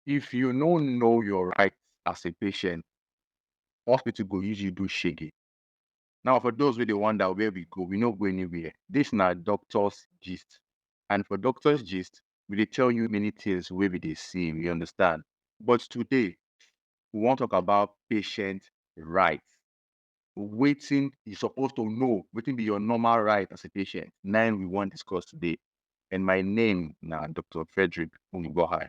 If you no know your rights as a patient, hospital go use you do shege. Now, for those wey dey wonder where we go, we no go anywhere. This na doctor's gist. And for doctor's gist, we dey tell you many things wey we dey see, you understand? But today, we wan talk about patient rights. Wetin you suppose to know, wetin be your normal right as a patient. Na im we wan discuss today. And my name na Dr. Frederick Unibohai.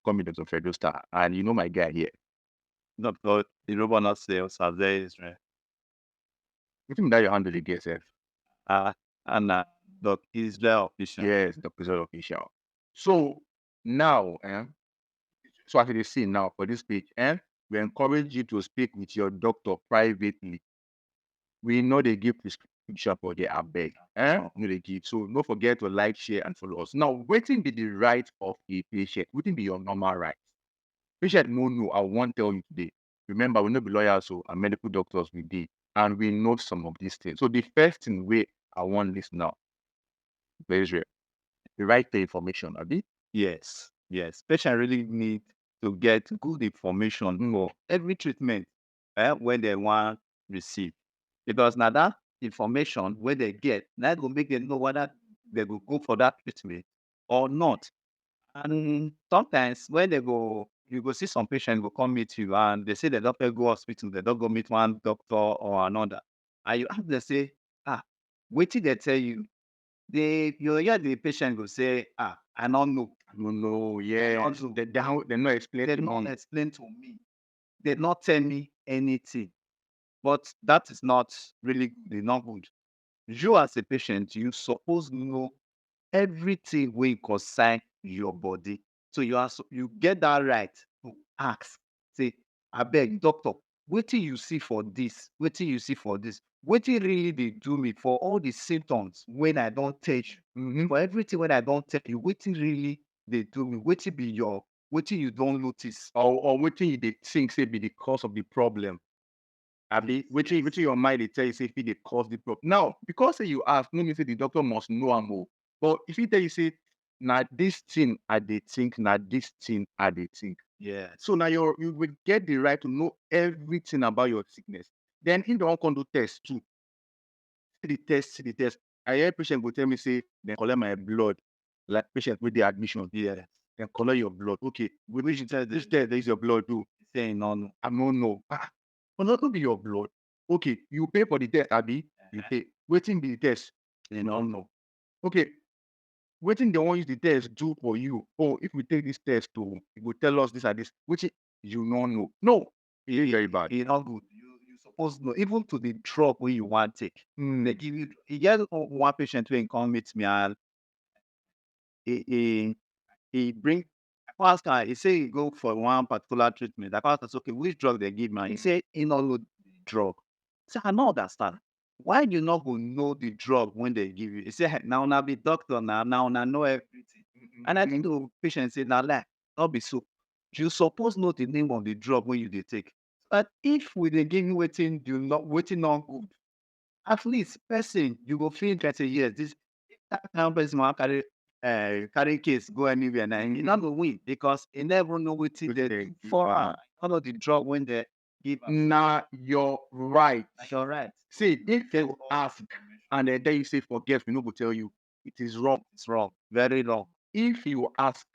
Call me Dr. Fredro Star. And you know my guy here. Dr. Irobana Sales Azay Israel. Wetin be that your handle again, sef? And Dr. Israel Official. Yes, Dr. Israel Official. So now, so as you dey see now for this page, we encourage you to speak with your doctor privately. We know they give prescription for the abeg. No dey give. So no forget to like, share, and follow us. Now, wetin be the right of a patient? Wetin be your normal right? Patient no know. I wan tell you today. Remember, we no be lawyers, so and medical doctors we dey, and we know some of these things. So the first thing wey I wan list now, very rare. The right to information, abi? Yes. Patient really need to get good information for every treatment when they want receive. Because now that information when they get, that will make them know whether they will go for that treatment or not. And sometimes when they go, you go see some patient go come meet you and they say they don't go hospital, they don't go meet one doctor or another. And you ask them say, wait till they tell you. You hear the patient go say, I don't know. No, yeah. They no explain They to not me. explain to me. They not tell me anything. But that is not really good. It's not good. You as a patient, you suppose know everything wey concern your body. So you get that right to ask. Say, abeg, doctor, wetin you see for this? Wetin you see for this? Wetin really dey do me for all the symptoms when I don tell you? For everything when I don tell you, wetin really dey do me? Wetin you don notice? Or wetin you dey think say be the cause of the problem. Abi, wetin your mind dey tell you say fit dey cause the problem. Now, because say you ask, no mean say the doctor must know am o. But if he tell you say, na this thing I dey think, na this thing I dey think. Yeah. So now you will get the right to know everything about your sickness. Then he don come do test too. See the test. I hear patient go tell me say, dem collect my blood. Like patient wey dey admission. Yeah. Dem collect your blood. Okay, we which test there is your blood too. Say no, no. I no know. But no be your blood. Okay, you pay for the test, abi? You pay. Wetin be the test? They No don't know. Okay, wetin dem wan use the test do for you? Oh, if we take this test oh, e go tell us this and this. Wetin you no know. No, e dey very bad. e not good. You suppose know even to the drug wey you wan take. They give you. E get one patient wey come meet me and he bring. I come ask am. He say he go for one particular treatment. I come ask am, okay, which drug they give me? He say he no know the drug. I say I no understand. Why you not go know the drug when they give you? He say now una be doctor now una know everything. And I think the patient say na lie, not be so. You suppose know the name of the drug when you dey take. But if we dey give you wetin not good, at least person you go feel interested. Yes, this that kind of person wan carry case go anywhere na he not go win because he never know wetin dey do for am. All of the drug when they give am. Na your right. Na your right. See, if you ask and then you say forget, we no go tell you. It is wrong. It's wrong. Very wrong. If you ask,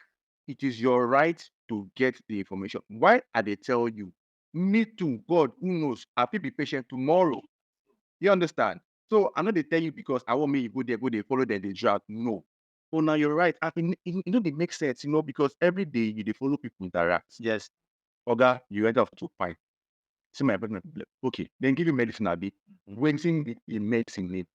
it is your right to get the information. Why I dey tell you? Me too. God, who knows? I fit be patient tomorrow. You understand? So I no dey tell you because I want me you go there, follow them, they drag. No. So now you're right. I mean, it no dey make sense, because every day you dey follow people interact. Yes. Oga, you enter to fight. See my apartment. Okay, then give you medicine, abi. Wetin the medicine need?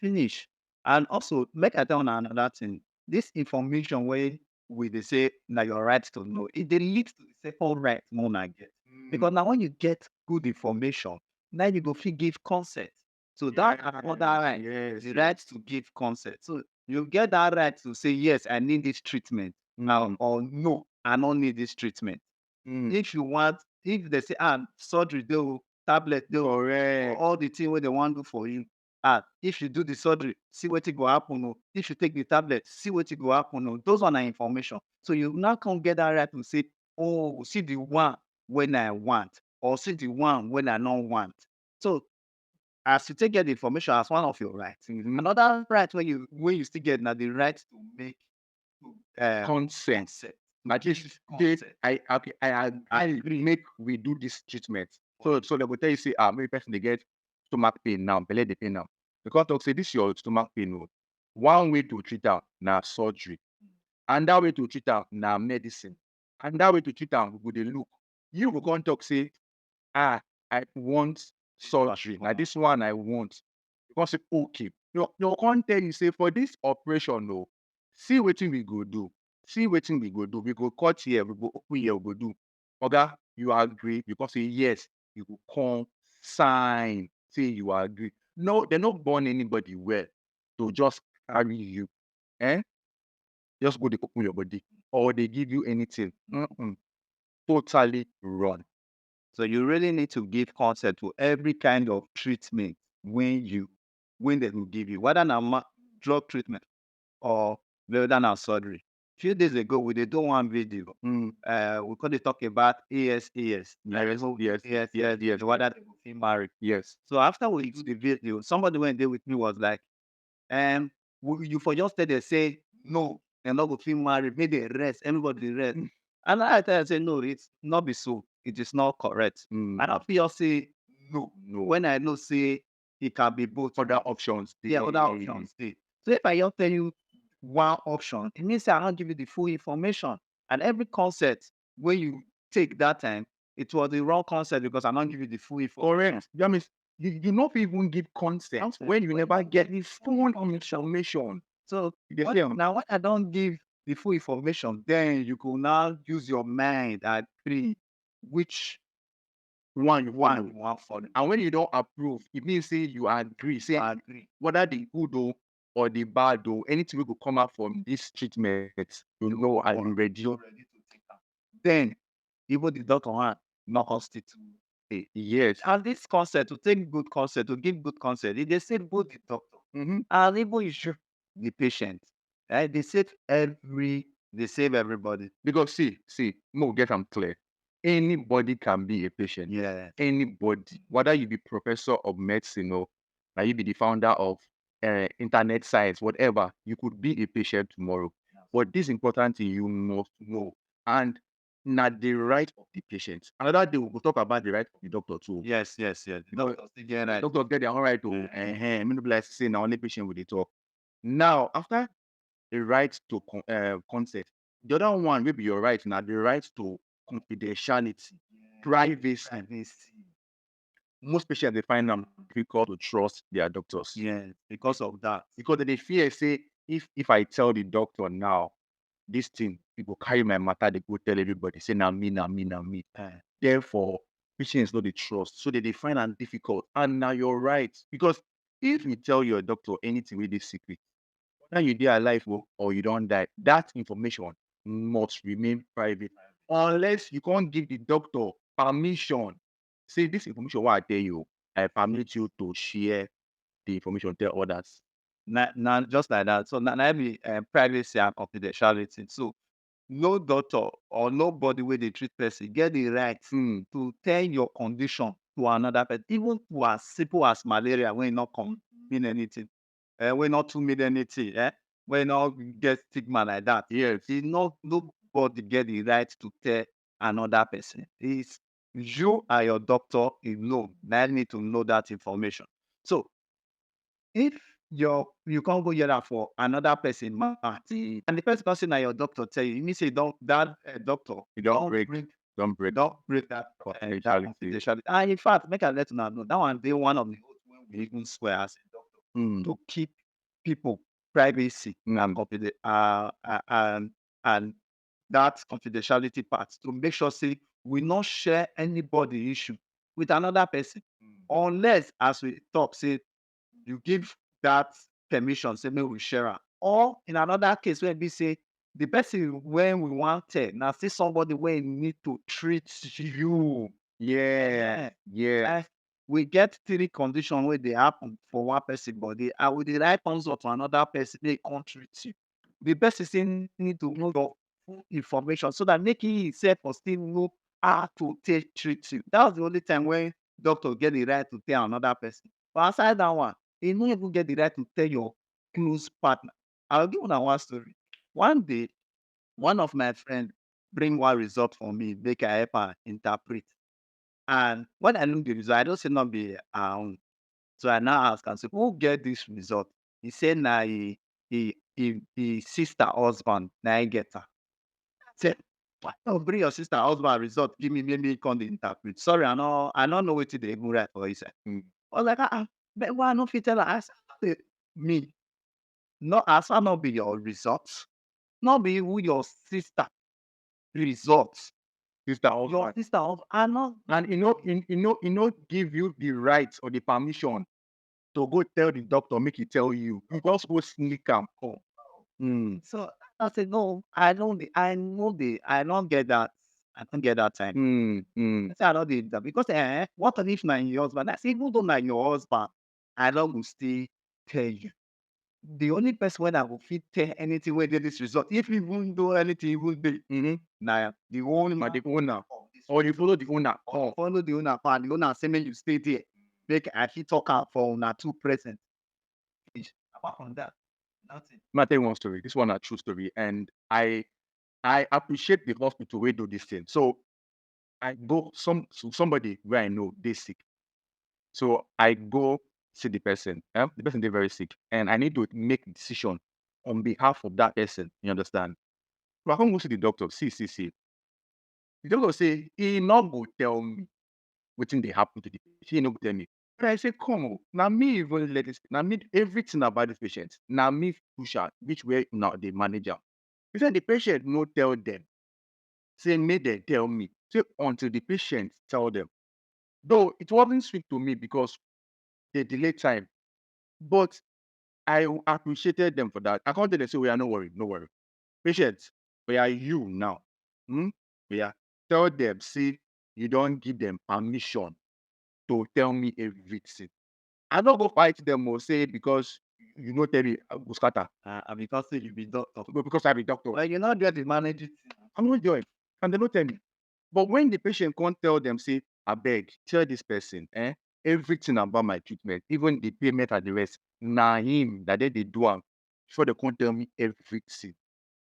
Finish. And also, make I tell una another thing. This information wey we dey say na your right to know, it dey lead to the second right wey una get. Because now when you get good information, now you go fit give consent. So that another right, Yes, the right to give consent. So you get that right to say yes, I need this treatment now, or no, I don't need this treatment. If you want, if they say surgery dey o, tablet dey o, correct. all the thing wey they want do for you, if you do the surgery, see wetin go happen oh. If you take the tablet, see wetin go happen oh. Those one na information. So you now come get that right to say, oh, see the one when I want, or see the one when I no want. So as you take get the information as one of your rights. Another right when you still get na the right to make Consent. consent. At least I agree make we do this treatment. So they go tell you say maybe person dey get stomach pain now, belle dey pain now. The doctor talk say this your stomach pain oh. One way to treat am na surgery. Another way to treat am na medicine. Another way to treat am we go dey look. You go come talk say I want surgery. Na this one I want. You come say okay. You come tell you say for this operation oh, see wetin we go do. See wetin we go do. We go cut here, we go open here, we go do. Oga, you agree? You come say yes. You go come sign say you agree. No, they no born anybody well to just carry you. Just go dey open your body or they give you anything. Totally wrong. So you really need to give consent to every kind of treatment when they will give you, whether na drug treatment or whether na surgery. Few days ago, we did do one video. We could talk about ASAS. Yes. Whether they will be married. Yes. So after we do the video, somebody went there with me was like, you for just tell they say no, they're not going to feel married, make they rest, everybody rest. And I tell them, say no, it's not be so. It is not correct. I don't feel say no. When I know say it can be both. Other options. Yeah, other options. So if I just tell you one option, it means I don't give you the full information. And every concept when you take that time, it was the wrong concept because I don't give you the full information. Correct. That means you not even give consent when you never get the full information. So now when I don't give the full information, then you could now use your mind and agree which one you one want. for. And when you don't approve, it means say you agree. Say I agree. whether the good or the bad anything will come out from this treatment, you know, I'm ready. You're ready to take that. Then even the doctor not constitute. Yes. And this concept, to take good consent, to give good consent, they said both the doctor and even you should the patient. Right? They save everybody. Because see, no, get them clear. Anybody can be a patient. Yeah. Anybody, whether you be professor of medicine or you be the founder of internet science, whatever, you could be a patient tomorrow. But this important thing you must know. And not the right of the patient. Another day we'll talk about the right of the doctor too. Yes. Doctors get right. Doctors get their own right to like say now only patient with the talk. Now, after the right to consent, the other one will be your right now, the right to confidentiality, privacy. Most patients they find them difficult to trust their doctors. Yeah, because of that. Because they fear say if I tell the doctor now this thing, it will carry my matter, they go tell everybody, say now me. Therefore, patients know the trust. So they find it difficult. And now you're right. Because if you tell your doctor anything with this secret, whether you dey alive or you don't die, that information must remain private. Unless you can't give the doctor permission. Say this information what I tell you, I permit you to share the information, tell others. Now just like that. So now be privacy and confidentiality. So no doctor or nobody where they treat person get the right to tell your condition to another person, even to as simple as malaria when not come mean anything. When not to mean anything, when not get stigma like that. Yes. Nobody get the right to tell another person. It's you and your doctor alone that need to know that information. So if you can't go hear that for another person, and the person person your doctor tell you, mean say doctor You don't break that confidentiality. And in fact, make I let you know that one day one of the oath when we even swear as a doctor to keep people privacy and that confidentiality part to make sure say we not share anybody issue with another person unless as we talk say you give that permission say make we share am, or in another case when we say the person when we want tell now still somebody wey need to treat you. Yeah. we get 3 conditions where they happen for one person body, and with the right consult to another person, they come treat you. The person still need to know your full information so that make he himself or still know how to take treat you. That's the only time when doctor get the right to tell another person. But aside that one, he no even get the right to tell your close partner. I'll give una one story. One day, one of my friend bring one result for me, make I help her interpret. And when I look the result, I don't say not be her own. So I now ask am say, who get this result? He say na e sister husband na im get am. I say, why not bring your sister husband result give me make me come dey interpret? Sorry, I no know wetin dey even write for inside. I was like, but why I no fit tell am? I say, me, no as far no be your result, no be who your sister result. Sister Your husband. sister husband, I no And you know, give you the right or the permission to go tell the doctor, make it tell you. You just go sneak am come. So I said, no, I don't, I don't get that. I don't get that time. I say I don't need that because what if na your husband? I say, even though na your husband, I don't go still tell you. The only person when I will fit tell anything where get this result, if even though anything even be, now the owner, But the owner, or you follow the owner, or follow the owner part, the owner say make you stay there. Make I fit talk out for una two present. Apart from that, nothing. Let me tell you one story. This one a true story, and I appreciate the hospital where do this thing. So I go somebody where I know they sick. So I go see the person. The person they very sick, and I need to make a decision on behalf of that person. You understand? So I come go see the doctor. See. The doctor say he not go tell me wetin dey happen to the patient. He no go tell me. But I say, come on, now me even let this, now me everything about this patient. Now me push out which way now the manager. He said the patient no tell them. Say make them tell me. Say until the patient tell them. Though it wasn't sweet to me because they delay time, but I appreciated them for that. I can't tell them say, we are no worry. Patients, we are you now. We are tell them, see, you don't give them permission to tell me everything. I don't go fight them or say because you know tell me I go scatter. Because you be doctor. Because I be doctor. Well, you not get the manage it. I'm not join. And they don't tell me. But when the patient can't tell them, say, I beg, tell this person, everything about my treatment, even the payment and the rest, na him that they do am before they can't tell me everything.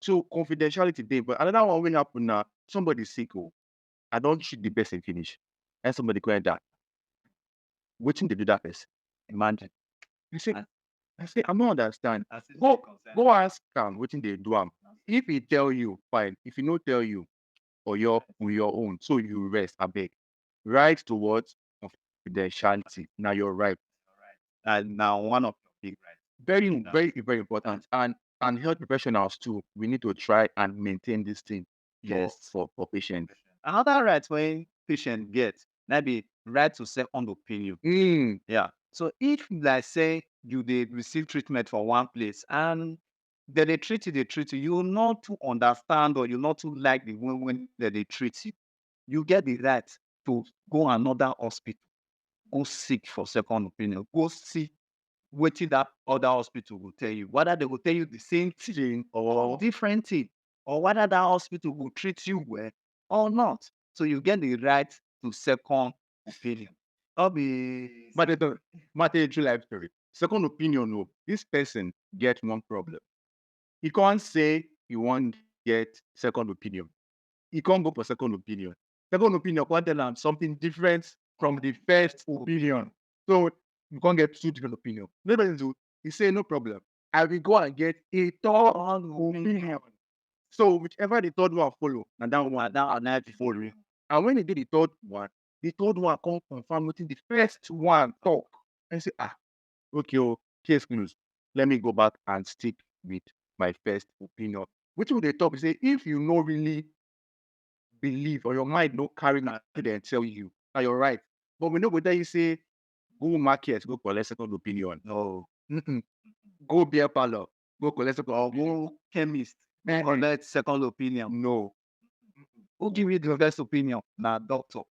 So confidentiality there. But another one will happen now. Somebody sick, I don't treat the person finish. And somebody going that. Waiting to do that person. Imagine. You say, I- I say, I don't understand. I see Go, the concern. go ask him waiting they do am. If he tell you, fine. If he no tell you, or your on your own, so you rest. I beg. Right towards confidentiality. Now you're right. And now one of your big rights. Very important. And health professionals too. We need to try and maintain this thing Yes. for patients. Another right when patient gets maybe right to second opinion. Yeah. So if like say you did receive treatment for one place and they treat you, you not to understand or you not to like the way when they treat you. You get the right to go another hospital, go seek for second opinion, go see what that other hospital will tell you. Whether they will tell you the same thing or different thing, or whether that hospital will treat you well or not. So you get the right to second opinion. But it don't matter a true life story. Second opinion, no. This person get one problem. He can't say he won't get second opinion. He can't go for second opinion. Second opinion can't tell him something different from the first opinion. So you can't get two different opinions. Maybe he say no problem. I will go and get a third opinion. So whichever the third one follow, and that one now follow. And when he did the third one come confirm what the first one talk. And say, okay, case closed. Let me go back and stick with my first opinion. Which will they talk? Say, if you no really believe or your mind no carry that and tell you, now you're right. But we know whether you say, go market, go collect second opinion. No. Go beer parlor, go collect second Or go chemist, collect second opinion. No. Who give you the first opinion? Now doctor.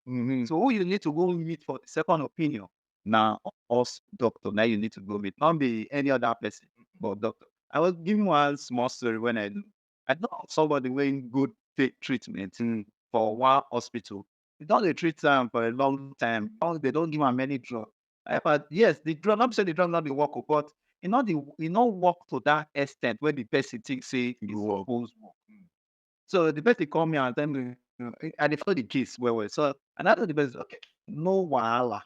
So who you need to go meet for the second opinion? Now, us doctor, now you need to go with, not be any other person, but doctor. I was giving one small story when I know somebody when good take treatment for one hospital. They don't dey treat am for a long time. They don't give am many drug. But yes, the drug, not be say the drug not dey work, but e no work to that extent where the person think say e Go work. suppose work. So the person call me and tell me, I dey follow the case well well. So and I told the person, okay, no wahala.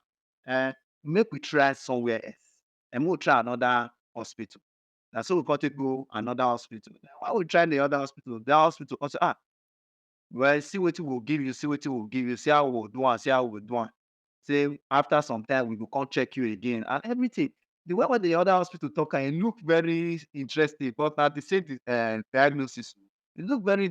Make we try somewhere else. And we'll try another hospital. And so we got to go another hospital. Why we try the other hospital? The hospital also, well, see what we'll give you, see what we'll give you, see how we'll do one, see how we'll do one. Say after some time we will come check you again and everything. The way what the other hospital talk and it look very interesting, but at the same diagnosis, it look very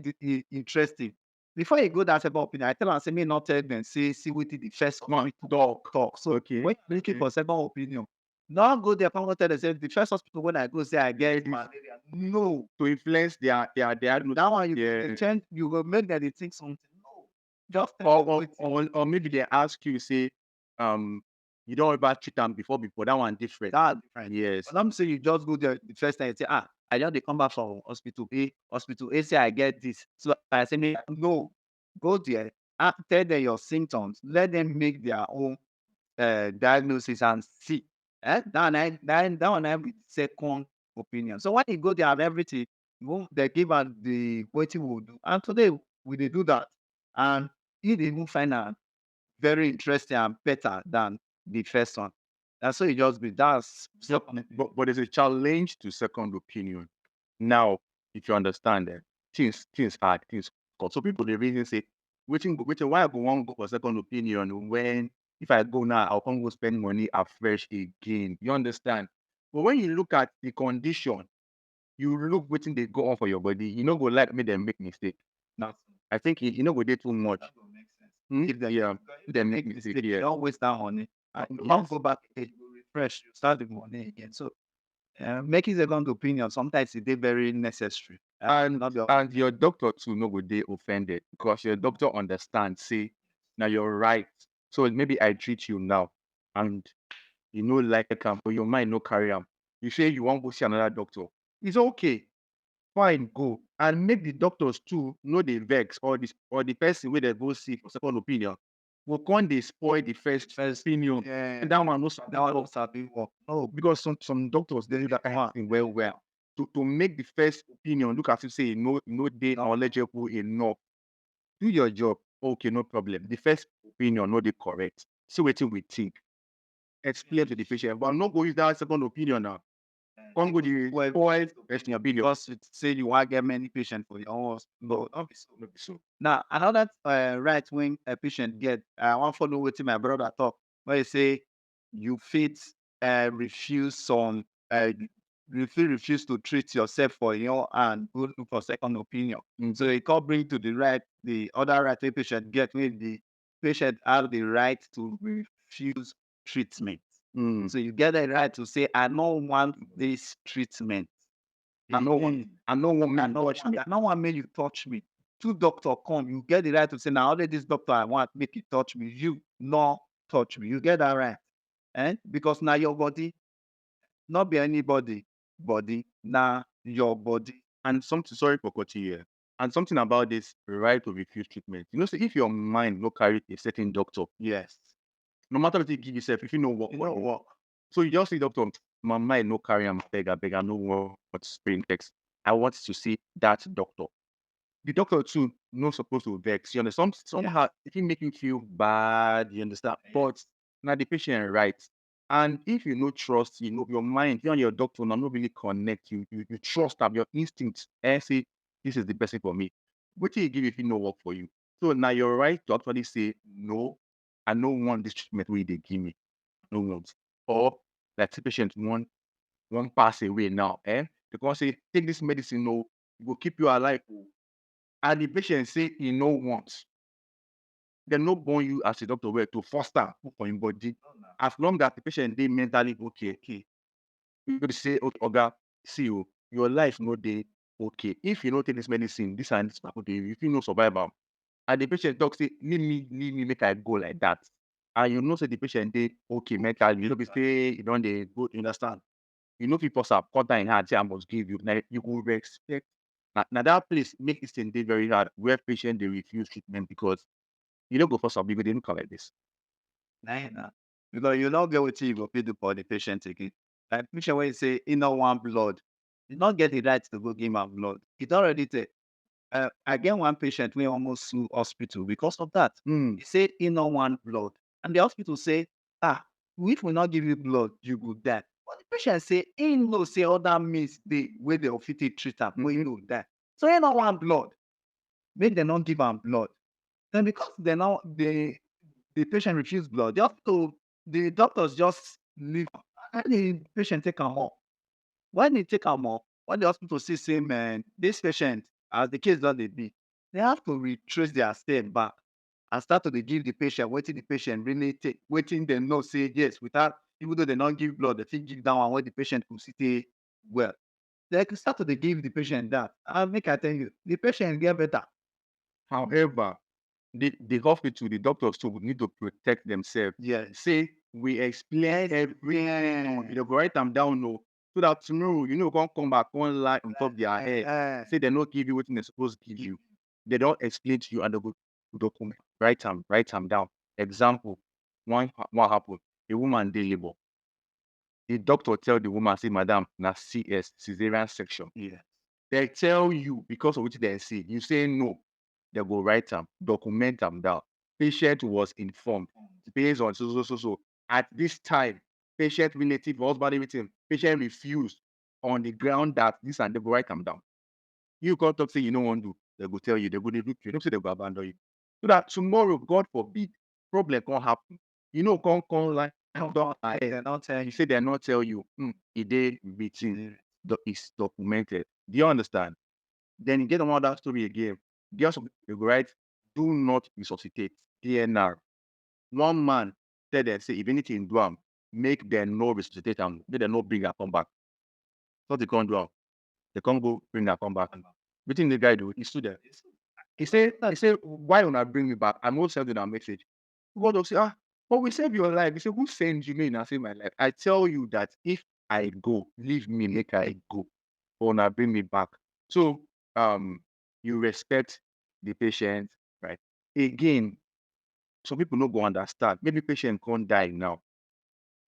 interesting. Before you go that second opinion, I tell am say me not tell them, say see wetin the first one talk. So Okay. when you're looking for second opinion, not go there, come go tell them say the first hospital when I go say I get malaria. No, To influence their diagnosis. that one you Yeah. change, you go make them dey think something. No, just tell them wetin. Or maybe they ask you, say, you don't ever treat them before. That one different. That's different. Yes. But I'm saying you just go there the first time and say, I just dey come back from hospital A. Hospital A say I get this. So I say, no, go there, tell them your symptoms, let them make their own diagnosis and see. That one I be second opinion. So when you go there and everything, they give us the wetin we will do. And today we dey do that. And you dey even find out very interesting and better than the first one. And so it just be that's But there's a challenge to second opinion. Now, if you understand that things hard, things cost. So people they reason say, waiting why I go one go for second opinion when if I go now, I'll come go spend money afresh again. You understand? But when you look at the condition, you look waiting they go on for your body, you know go like me them make mistake. not I think you know go dey too much. that go make sense. If they if they make mistake, You yeah. don't waste that money. And you Yes. don't go back again, you refresh, you start the money again. So making second opinion sometimes it is very necessary. And not the and your doctor too no go dey offended because your doctor understands, say, now you're right. So maybe I treat you now and you know like am, but your mind no carry am. You say you want go see another doctor. It's okay. Fine, go. And make the doctors too know the vex or the person where they go see for second opinion. Will come they spoil the first opinion. yeah, And that one no that one also be work. no, because some doctors they do that kind of thing well. To make the first opinion look as if say no they knowledgeable enough. Do your job. Okay, no problem. The first opinion no they correct. See what we think. Explain to the patient, but not go use that second opinion now. Come go the spoil first opinion. Because it say you want get many patients for your own hospital. No be so. Now, another right when a patient get, I want to follow what my brother talk, where he say you fit refuse some, you fit refuse to treat yourself for your and go look for second opinion. So it can bring to the other right wey patient get when the patient have the right to refuse treatment. So you get the right to say, I don't want this treatment. I no want make you touch me. Two doctor come, you get the right to say, now only this doctor I want make you touch me. You not touch me. You get that right. Because now your body, not be anybody body, now your body. And something, sorry for cutting here. And something about this right to refuse treatment. You know, so if your mind no carry a certain doctor, Yes. no matter what you give yourself, if you know what, You know what? so you just say, doctor, my mind no carry am, beg, I know what spring text. I want to see that doctor. The doctor too not supposed to vex. You understand? Somehow it can make you feel bad. You understand? But now the patient right. And if you no trust, you know your mind, you and your doctor now not really connect. You trust them, your instincts, and say this is the best thing for me. What do you give if you no work for you? So now you're right to actually say no. I don't want this treatment where they give me. No want. Or that the patient one pass away now, because say take this medicine, no, it will keep you alive. And the patient say he no want. They no born you as a doctor where to foster for him body. As long as the patient they mentally okay. You could say, okay, Oga, see you, your life no day okay. If you don't take this medicine, this and this happen to you, if you no survive am. And the patient talk say, leave me, make I go like that. and you know say the patient dey okay mentally, you no be say you don dey go, you understand? You know fit force am, cut am in hand, say I must give you. Na you go respect. Na that place make this thing dey very hard where patient dey refuse treatment because you no go force am, you go dey look am like this. Nah. Because you no get wetin you go fit do for the patient again. Like patient wey say he no want blood, you not get the right to go give am blood. He don already tell. I get one patient wey almost sue hospital because of that. He say he no want blood, and the hospital say, if we not give you blood, you go die. But the patient say he know say other means dey wey dey go fit take treat am wey he no die. So he no want blood. Make dem not give am blood. Then because the patient refuse blood, the doctors just leave am. And the patient take am up. When they take am up, when the hospital see say, man, this patient, as the case don dey be, they have to retrace their step back and start to dey give the patient wetin the patient really take, wetin dem know say yes, without, even though they not give blood, they fit give that one wey the patient go still dey well. They can start to dey give the patient that. And make I tell you, the patient get better. However, the hospital, the doctors too would need to protect themselves. Yes. Say we explain everything. You know, go write them down, no, so that tomorrow you know come back one lie on top their head. Say they not give you what they're supposed to give you. They don't explain to you and they go document. Write them down. Example: what happened? A woman dey labor. The doctor tell the woman, say, "Madam, na CS, cesarean section." Yeah. They tell you because of what they see. You say no. They go write them, document them down. Patient was informed based on so. At this time, patient relative, husband, everything, patient refused on the ground that this, and they go write them down. You can't talk, say you don't want to, they go tell you, they go dey look you, don't say they go abandon you. So that tomorrow, God forbid, problem can't happen. You know, come like, They don't tell you you. say they not tell you, it dey written, it's documented. Do you understand? Then you get another story again. Just you go write, do not resuscitate, DNR. One man tell them, say, if anything do am, make them no resuscitate am, make them no bring her come back. So they can't do am. They can't go bring her come back. Wetin the guy do? He stood there. He say, why una bring me back? I'm not sending a message. God will say, but we save your life. He say, who sends you? Me, I save my life. I tell you that if I go, leave me, make I go. Or una bring me back. So you respect the patient, right? Again, some people no go understand. Maybe patient can't die now.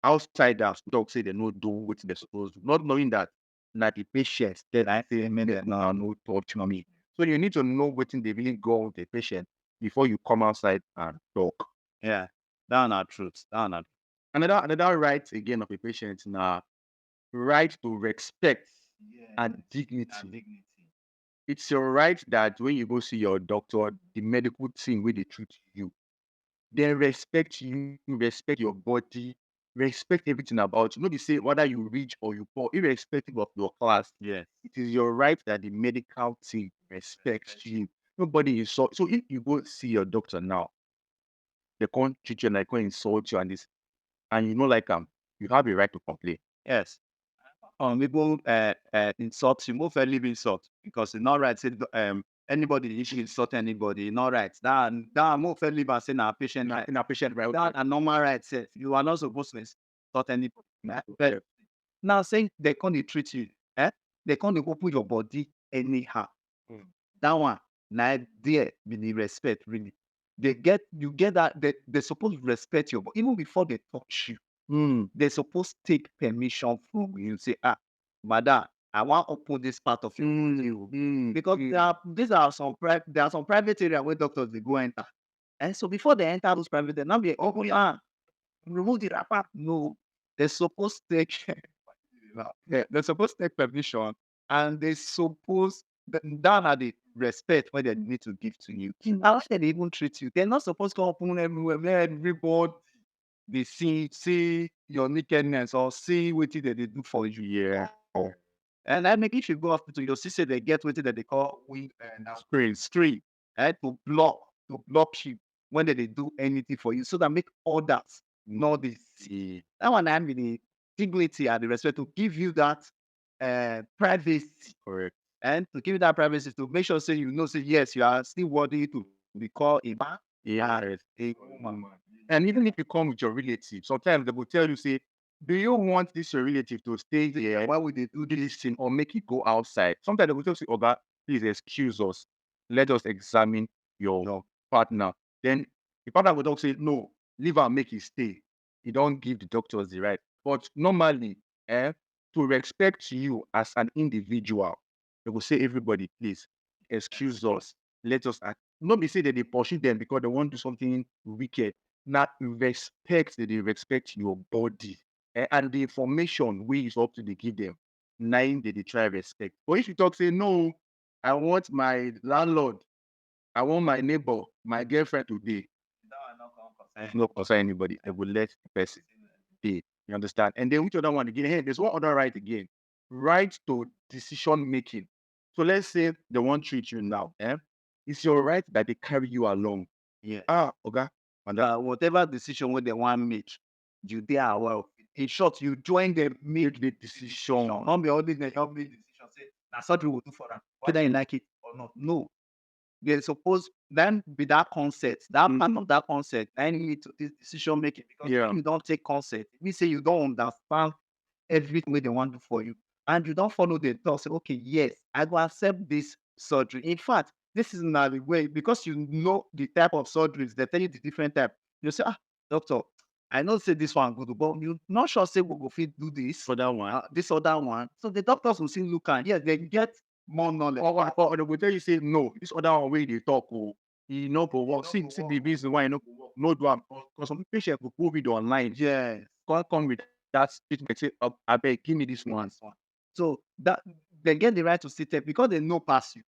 Outsiders talk, say they no do what they're supposed to, not knowing that the patient then I say no touch me. So you need to know what they really go with the patient before you come outside and talk. Yeah. That's not truth. That's not. Another right again of a patient now, right to respect and dignity. It's your right that when you go see your doctor, the medical team where they treat you, they respect you, respect your body, respect everything about you. Not be say whether you rich or you poor, irrespective of your class. Yes. It is your right that the medical team respects you. Nobody is so. So if you go see your doctor now, they can't treat you like, can't insult you and this, and you know like you have a right to complain. Yes. People insult you, more fairly be insult because it's not right. Say anybody should insult anybody, not right. That more fairly by saying our patient, In a patient right. that a normal right. Say you are not supposed to insult anybody. But now saying they can't treat you, they can't open your body anyhow. That one, now there be the respect really. You get that they supposed to respect you, but even before they touch you. They're supposed to take permission from you. Say, madam, I want to open this part of you. Because there are some private area where doctors they go enter. And so before they enter those private, they now be open remove the wrapper. No, they're supposed to take they're supposed to take permission and they're supposed down at the respect where they need to give to you. How should they even treat you? They're not supposed to open everywhere where everybody they see your nakedness or see what they do for you. Yeah. And I make if you go hospital, you'll see say they get what that they call wing and screen to block you when they do anything for you, so that make others know this. That one I mean the dignity and the respect to give you that privacy. Correct. And to give you that privacy to make sure say you know say yes, you are still worthy to be called a man. Yeah. A woman. And even if you come with your relative, sometimes they will tell you, say, do you want this your relative to stay here? Why would they do this thing or make it go outside? Sometimes they will tell you, Oga, please excuse us. Let us examine your partner. Then the partner will don't say, no, leave and make it stay. You don't give the doctors the right. But normally, to respect you as an individual, they will say, everybody, please excuse us. Let us act. Nobody say that they pursue them because they want to do something wicked. Now, respect that they respect your body and the information we is up to they give them. Nine that they try respect. But if you talk, say, no, I want my landlord, I want my neighbor, my girlfriend today. No concern anybody. I will let the person be. You understand? And then which other one again? Hey, there's one other right again. Right to decision making. So let's say they won't treat you now. It's your right that they carry you along. Yeah. Okay. Whatever decision when they want make, you there well. In short, you join them, make the decision. Not be only they help make the decision. Say that's what we will do for them, whether you like it or not. No, they suppose then be that concept, that part of that concept, and you need to this decision making because Yeah. if you don't take concept, we say you don't understand everything they want to do for you, and you don't follow the thought. Say, okay, yes, I will accept this surgery. In fact, this is not the way because you know the type of surgeries. They tell you the different type. You say, doctor, I know say this one good, but you not sure say we go fit do this For that one. this or that one. So the doctors will still look at yes, they get more knowledge. Or they will tell you, say, no, this other one way they talk, you know, go work. See the reason why you know, no do am. Because some patients will go video online. Yes. Can't come with that statement, say, I beg, give me this one. So that they get the right to sit there because they know pass you.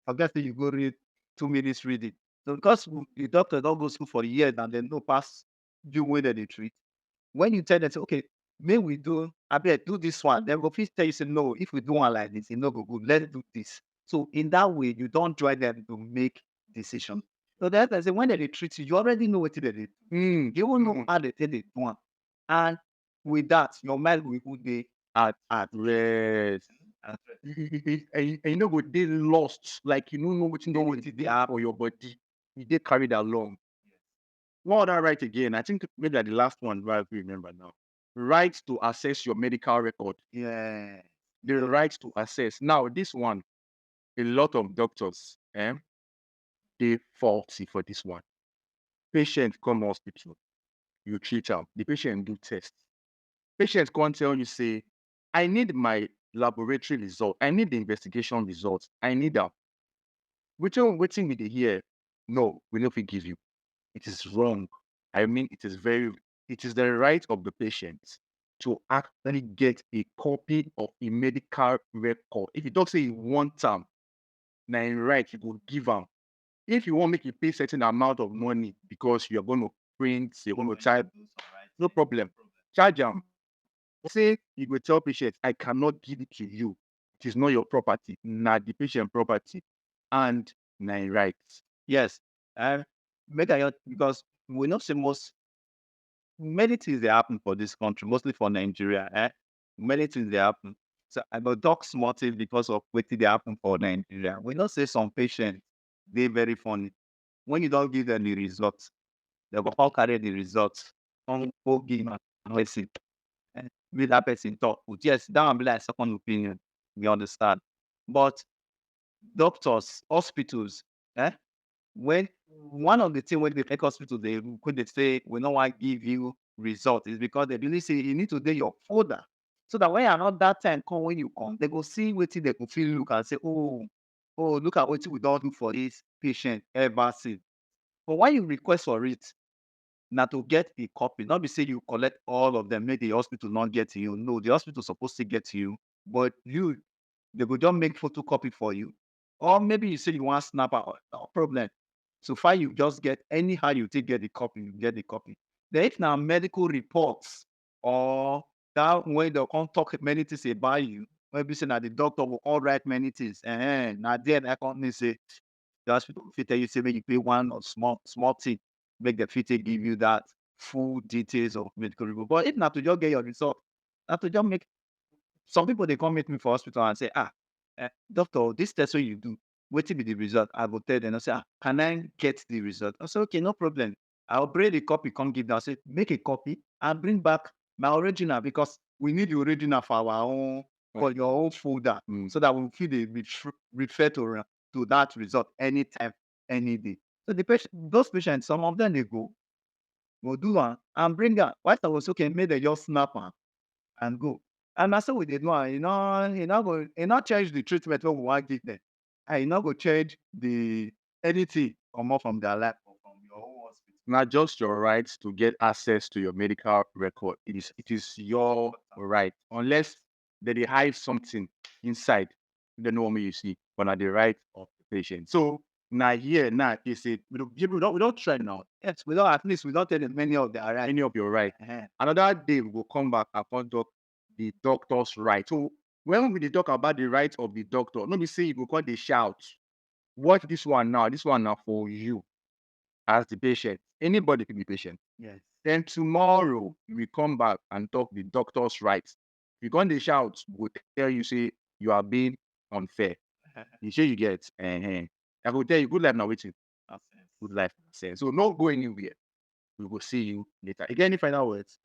Forget that you go read 2 minutes reading. So because the doctor don't go school for years and they know pass you way that they treat. When you tell them, say, okay, may we do, I bet do this one. Then go please tell you, say, no, if we do one like this, it no go good. Let's do this. So in that way, you don't join them to make decisions. So that's I say when they treat you, you already know what they do. You won't know how they take it one. And with that, your mind will be At rest. And you know, they lost. Like, you don't know what they are for your body. You get carried along. What other right again? I think maybe like the last one, right? If you remember now. Right to access your medical record. Yeah. The right to access. Now, this one, a lot of doctors, they faulty for this one. Patient come hospital, you treat them. The patient do test. Patient can't tell you, say, I need my laboratory result. I need the investigation results. I need that. Waiting with the here. No, we don't give you. It is wrong. I mean, it is the right of the patient to actually get a copy of a medical record. If you don't say you want them, now in right, you will give them. If you want to make you pay certain amount of money because you're going to print, you're going to type, no problem. Charge them. Say you will tell patient, I cannot give it to you. It is not your property, not the patient property, and nine rights. Yes. Make I because we know say many things they happen for this country, mostly for Nigeria. Many things they happen. So I go talk small things because of what they happen for Nigeria. We don't say some patients they very funny. When you don't give them the results, they go all carry the results. Don't go give them a person. With that person talk. But yes, that will be like second opinion. We understand. But doctors, hospitals, when one of the things when they make hospital they could they say we don't want to give you result is because they really say you need to do your folder so that when you're not that time come when you come they go see what they go feel look and say look at what we don't do for this patient ever since. But when you request for it now to get a copy, not be say you collect all of them, make the hospital not get to you. No, the hospital supposed to get to you, but you they go just make photocopy for you. Or maybe you say you want snap out, no problem. So far you just get anyhow you take get the copy, you get the copy. Then if now medical reports or that when they can't talk many things about you, maybe say now the doctor will all write many things. And now then I can't say the hospital fit tell you say make you pay one or small thing, make the fit give you that full details of medical report. But if not to just get your result, not to just make some people they come meet me for hospital and say, doctor, this test what you do, wait till be the result. I will tell them, I say, can I get the result? I say, okay, no problem. I'll bring the copy, come give them. I say, make a copy and bring back my original because we need the original for our own, for your own folder, so that we feel they refer to that result anytime, any day. So the patient, those patients, some of them they go do one and bring her. Whilst I was okay, make them just snap am and go. And na so we dey do am. You not change the treatment wey we wan give them. And you not go change the anything comot from their life or from your own hospital. Not just your right to get access to your medical record. It is your right. Unless they hide something inside, they know what you see, but not the right of the patient. So now here, now they say we don't try now. Yes, we don't, at least we don't tell them many of their right. Any of your right. Uh-huh. Another day we will come back and come talk the doctor's right. So when we dey talk about the right of the doctor, no be say you go come dey shout. Watch this one now. This one now for you as the patient. Anybody can be patient. Yes. Then tomorrow we come back and talk the doctor's rights. If you come dey shout, we go tell you say you are being unfair. You say you get. I go tell you good life now waiting. Good life. So not go anywhere. We will see you later. Again, any final words?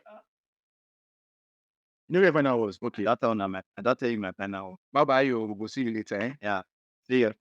You know your final words? Okay. I don't tell you my final. Bye bye. We will see you later. Yeah. See ya.